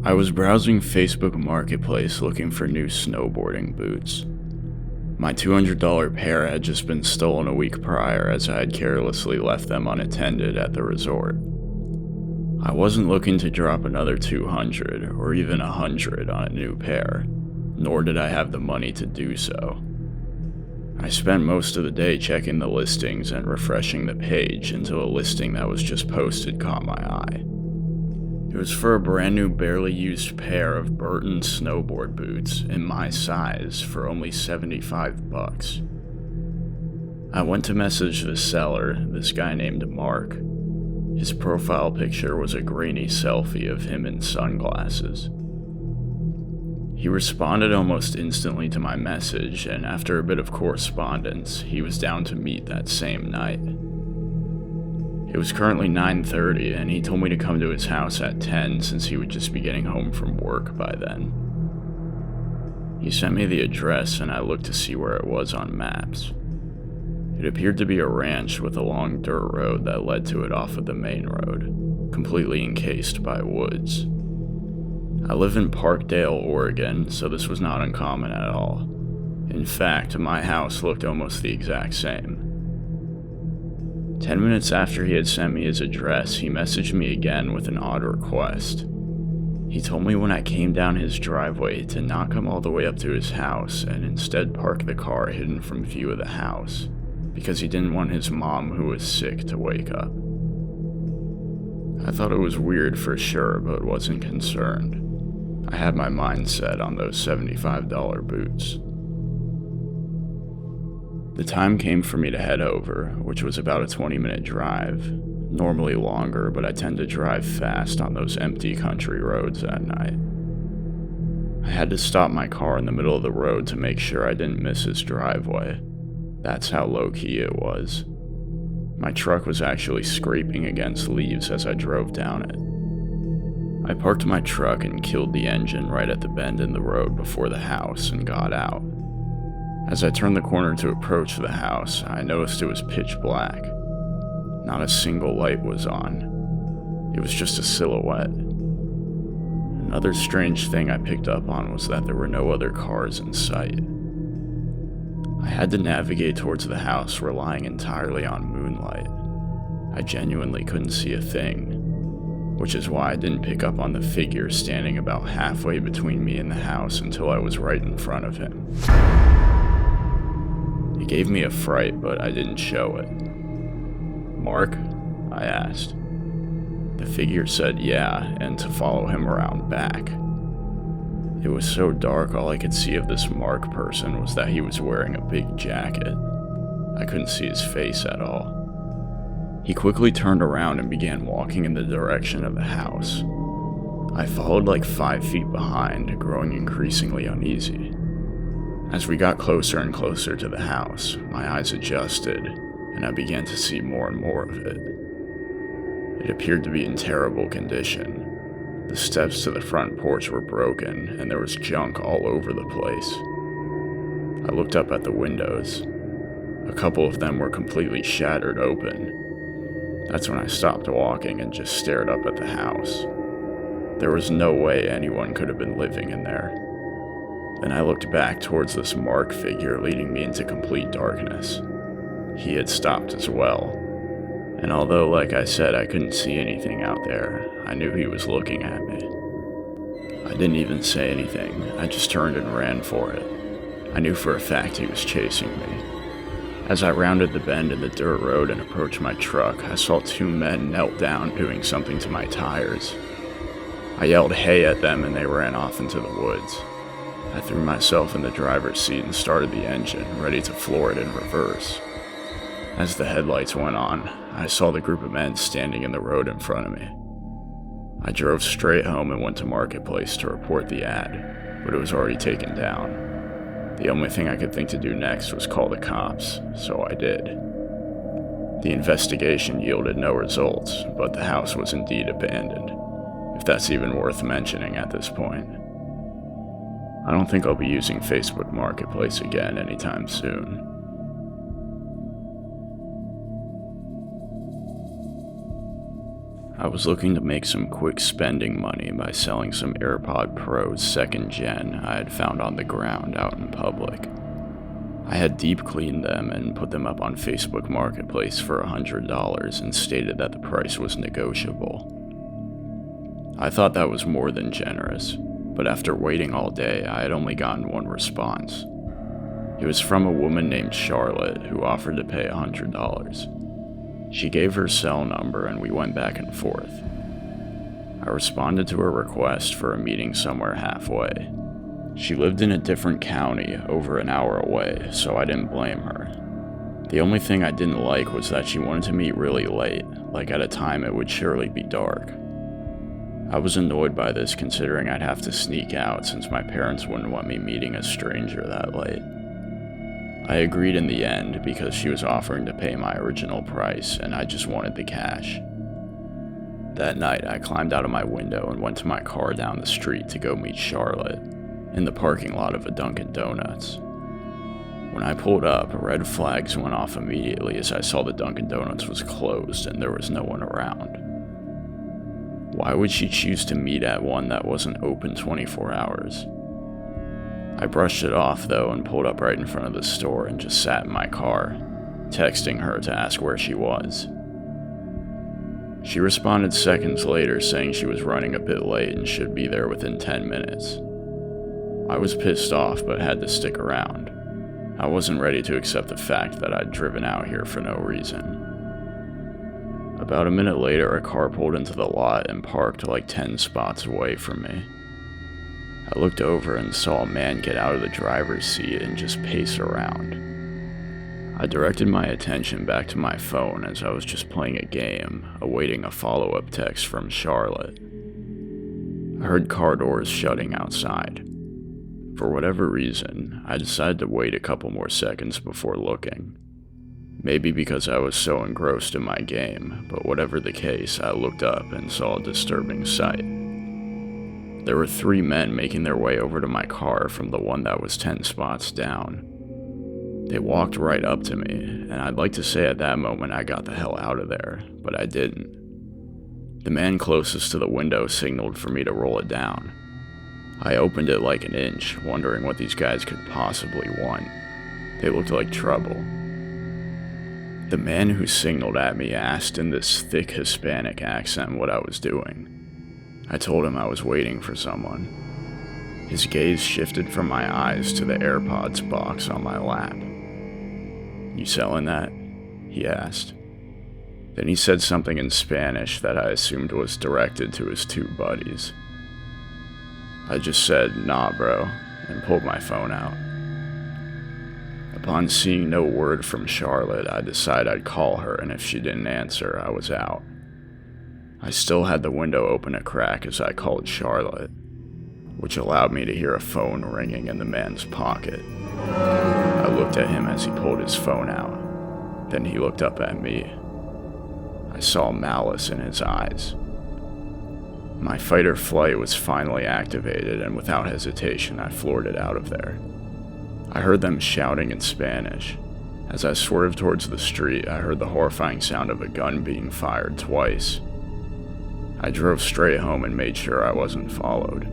I was browsing Facebook Marketplace looking for new snowboarding boots. My $200 pair had just been stolen a week prior as I had carelessly left them unattended at the resort. I wasn't looking to drop another $200 or even $100 on a new pair, nor did I have the money to do so. I spent most of the day checking the listings and refreshing the page until a listing that was just posted caught my eye. It was for a brand new barely used pair of Burton snowboard boots in my size for only $75. I went to message the seller, this guy named Mark. His profile picture was a grainy selfie of him in sunglasses. He responded almost instantly to my message, and after a bit of correspondence, he was down to meet that same night. It was currently 9:30, and he told me to come to his house at 10 since he would just be getting home from work by then. He sent me the address, and I looked to see where it was on maps. It appeared to be a ranch with a long dirt road that led to it off of the main road, completely encased by woods. I live in Parkdale, Oregon, so this was not uncommon at all. In fact, my house looked almost the exact same. 10 minutes after he had sent me his address, he messaged me again with an odd request. He told me when I came down his driveway to not come all the way up to his house and instead park the car hidden from view of the house, because he didn't want his mom, who was sick, to wake up. I thought it was weird for sure, but wasn't concerned. I had my mind set on those $75 boots. The time came for me to head over, which was about a 20-minute drive. Normally longer, but I tend to drive fast on those empty country roads at night. I had to stop my car in the middle of the road to make sure I didn't miss his driveway. That's how low-key it was. My truck was actually scraping against leaves as I drove down it. I parked my truck and killed the engine right at the bend in the road before the house and got out. As I turned the corner to approach the house, I noticed it was pitch black. Not a single light was on. It was just a silhouette. Another strange thing I picked up on was that there were no other cars in sight. I had to navigate towards the house relying entirely on moonlight. I genuinely couldn't see a thing, which is why I didn't pick up on the figure standing about halfway between me and the house until I was right in front of him. It gave me a fright, but I didn't show it. "Mark?" I asked. The figure said yeah, and to follow him around back. It was so dark, all I could see of this Mark person was that he was wearing a big jacket. I couldn't see his face at all. He quickly turned around and began walking in the direction of the house. I followed like 5 feet behind, growing increasingly uneasy. As we got closer and closer to the house, my eyes adjusted, and I began to see more and more of it. It appeared to be in terrible condition. The steps to the front porch were broken, and there was junk all over the place. I looked up at the windows. A couple of them were completely shattered open. That's when I stopped walking and just stared up at the house. There was no way anyone could have been living in there. Then I looked back towards this Mark figure leading me into complete darkness. He had stopped as well. And although, like I said, I couldn't see anything out there, I knew he was looking at me. I didn't even say anything. I just turned and ran for it. I knew for a fact he was chasing me. As I rounded the bend in the dirt road and approached my truck, I saw 2 men knelt down doing something to my tires. I yelled "hey" at them and they ran off into the woods. I threw myself in the driver's seat and started the engine, ready to floor it in reverse. As the headlights went on, I saw the group of men standing in the road in front of me. I drove straight home and went to Marketplace to report the ad, but it was already taken down. The only thing I could think to do next was call the cops, so I did. The investigation yielded no results, but the house was indeed abandoned, if that's even worth mentioning at this point. I don't think I'll be using Facebook Marketplace again anytime soon. I was looking to make some quick spending money by selling some AirPod Pros 2nd gen I had found on the ground out in public. I had deep cleaned them and put them up on Facebook Marketplace for $100 and stated that the price was negotiable. I thought that was more than generous, but after waiting all day, I had only gotten one response. It was from a woman named Charlotte who offered to pay $100. She gave her cell number and we went back and forth. I responded to her request for a meeting somewhere halfway. She lived in a different county, over an hour away, so I didn't blame her. The only thing I didn't like was that she wanted to meet really late, like at a time it would surely be dark. I was annoyed by this considering I'd have to sneak out since my parents wouldn't want me meeting a stranger that late. I agreed in the end because she was offering to pay my original price and I just wanted the cash. That night, I climbed out of my window and went to my car down the street to go meet Charlotte in the parking lot of a Dunkin' Donuts. When I pulled up, red flags went off immediately as I saw the Dunkin' Donuts was closed and there was no one around. Why would she choose to meet at one that wasn't open 24 hours? I brushed it off though and pulled up right in front of the store and just sat in my car, texting her to ask where she was. She responded seconds later saying she was running a bit late and should be there within 10 minutes. I was pissed off but had to stick around. I wasn't ready to accept the fact that I'd driven out here for no reason. About a minute later, a car pulled into the lot and parked like 10 spots away from me. I looked over and saw a man get out of the driver's seat and just pace around. I directed my attention back to my phone as I was just playing a game, awaiting a follow-up text from Charlotte. I heard car doors shutting outside. For whatever reason, I decided to wait a couple more seconds before looking. Maybe because I was so engrossed in my game, but whatever the case, I looked up and saw a disturbing sight. There were 3 men making their way over to my car from the one that was 10 spots down. They walked right up to me, and I'd like to say at that moment I got the hell out of there, but I didn't. The man closest to the window signaled for me to roll it down. I opened it like an inch, wondering what these guys could possibly want. They looked like trouble. The man who signaled at me asked in this thick Hispanic accent what I was doing. I told him I was waiting for someone. His gaze shifted from my eyes to the AirPods box on my lap. "You selling that?" he asked. Then he said something in Spanish that I assumed was directed to his 2 buddies. I just said, "Nah, bro," and pulled my phone out. Upon seeing no word from Charlotte, I decided I'd call her, and if she didn't answer, I was out. I still had the window open a crack as I called Charlotte, which allowed me to hear a phone ringing in the man's pocket. I looked at him as he pulled his phone out. Then he looked up at me. I saw malice in his eyes. My fight or flight was finally activated, and without hesitation, I floored it out of there. I heard them shouting in Spanish. As I swerved towards the street, I heard the horrifying sound of a gun being fired twice. I drove straight home and made sure I wasn't followed.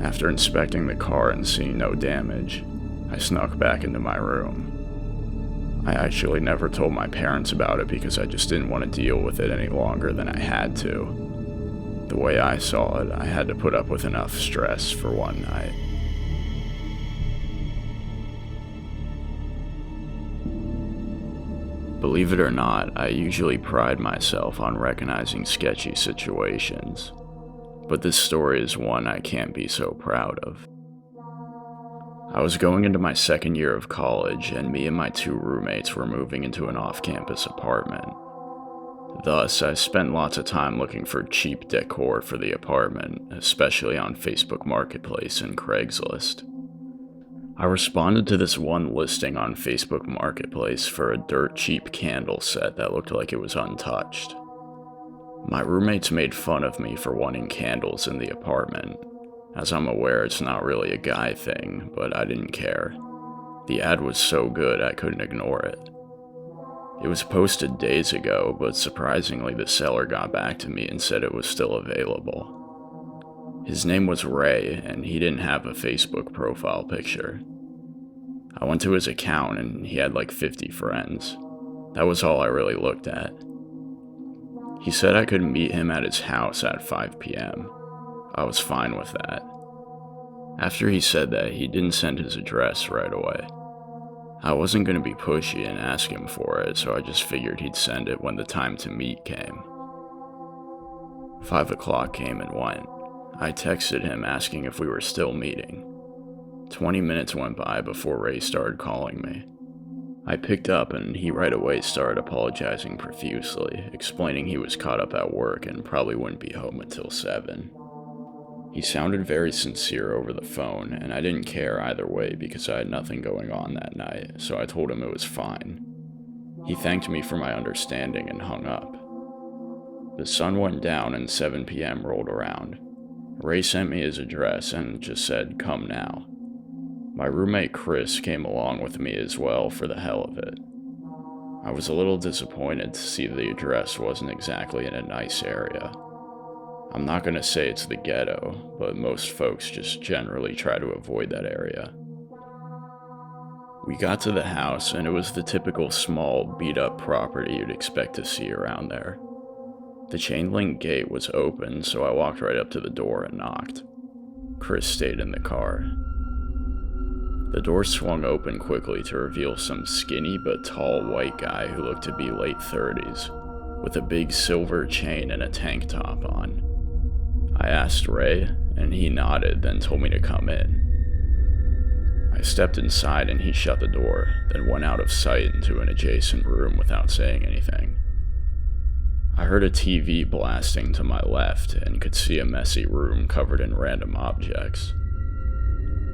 After inspecting the car and seeing no damage, I snuck back into my room. I actually never told my parents about it because I just didn't want to deal with it any longer than I had to. The way I saw it, I had to put up with enough stress for one night. Believe it or not, I usually pride myself on recognizing sketchy situations, but this story is one I can't be so proud of. I was going into my 2nd year of college, and me and my 2 roommates were moving into an off-campus apartment. Thus, I spent lots of time looking for cheap decor for the apartment, especially on Facebook Marketplace and Craigslist. I responded to this one listing on Facebook Marketplace for a dirt cheap candle set that looked like it was untouched. My roommates made fun of me for wanting candles in the apartment. As I'm aware, it's not really a guy thing, but I didn't care. The ad was so good I couldn't ignore it. It was posted days ago, but surprisingly the seller got back to me and said it was still available. His name was Ray, and he didn't have a Facebook profile picture. I went to his account and he had like 50 friends. That was all I really looked at. He said I could meet him at his house at 5 p.m. I was fine with that. After he said that, he didn't send his address right away. I wasn't going to be pushy and ask him for it, so I just figured he'd send it when the time to meet came. 5 o'clock came and went. I texted him asking if we were still meeting. 20 minutes went by before Ray started calling me. I picked up and he right away started apologizing profusely, explaining he was caught up at work and probably wouldn't be home until 7. He sounded very sincere over the phone, and I didn't care either way because I had nothing going on that night, so I told him it was fine. He thanked me for my understanding and hung up. The sun went down and 7 p.m. rolled around. Ray sent me his address and just said, "Come now." My roommate Chris came along with me as well for the hell of it. I was a little disappointed to see the address wasn't exactly in a nice area. I'm not going to say it's the ghetto, but most folks just generally try to avoid that area. We got to the house, and it was the typical small, beat-up property you'd expect to see around there. The chain-link gate was open, so I walked right up to the door and knocked. Chris stayed in the car. The door swung open quickly to reveal some skinny but tall white guy who looked to be late 30s, with a big silver chain and a tank top on. I asked Ray, and he nodded, then told me to come in. I stepped inside and he shut the door, then went out of sight into an adjacent room without saying anything. I heard a TV blasting to my left and could see a messy room covered in random objects.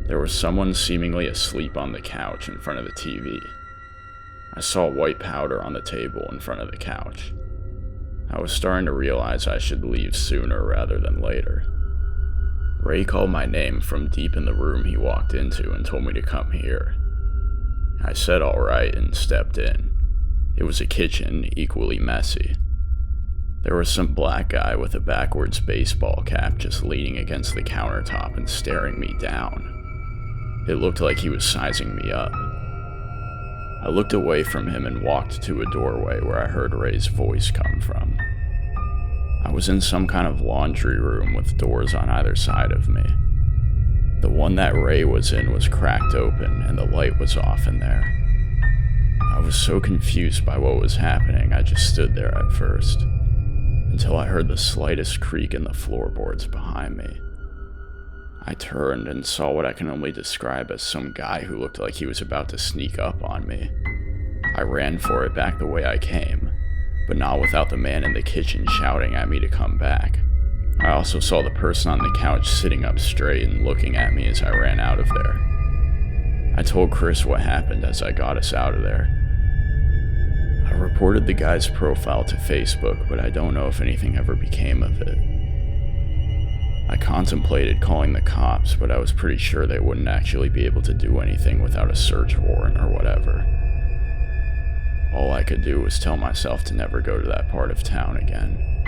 There was someone seemingly asleep on the couch in front of the TV. I saw white powder on the table in front of the couch. I was starting to realize I should leave sooner rather than later. Ray called my name from deep in the room he walked into and told me to come here. I said alright and stepped in. It was a kitchen, equally messy. There was some black guy with a backwards baseball cap just leaning against the countertop and staring me down. It looked like he was sizing me up. I looked away from him and walked to a doorway where I heard Ray's voice come from. I was in some kind of laundry room with doors on either side of me. The one that Ray was in was cracked open and the light was off in there. I was so confused by what was happening, I just stood there at first, until I heard the slightest creak in the floorboards behind me. I turned and saw what I can only describe as some guy who looked like he was about to sneak up on me. I ran for it back the way I came, but not without the man in the kitchen shouting at me to come back. I also saw the person on the couch sitting up straight and looking at me as I ran out of there. I told Chris what happened as I got us out of there. I reported the guy's profile to Facebook, but I don't know if anything ever became of it. I contemplated calling the cops, but I was pretty sure they wouldn't actually be able to do anything without a search warrant or whatever. All I could do was tell myself to never go to that part of town again.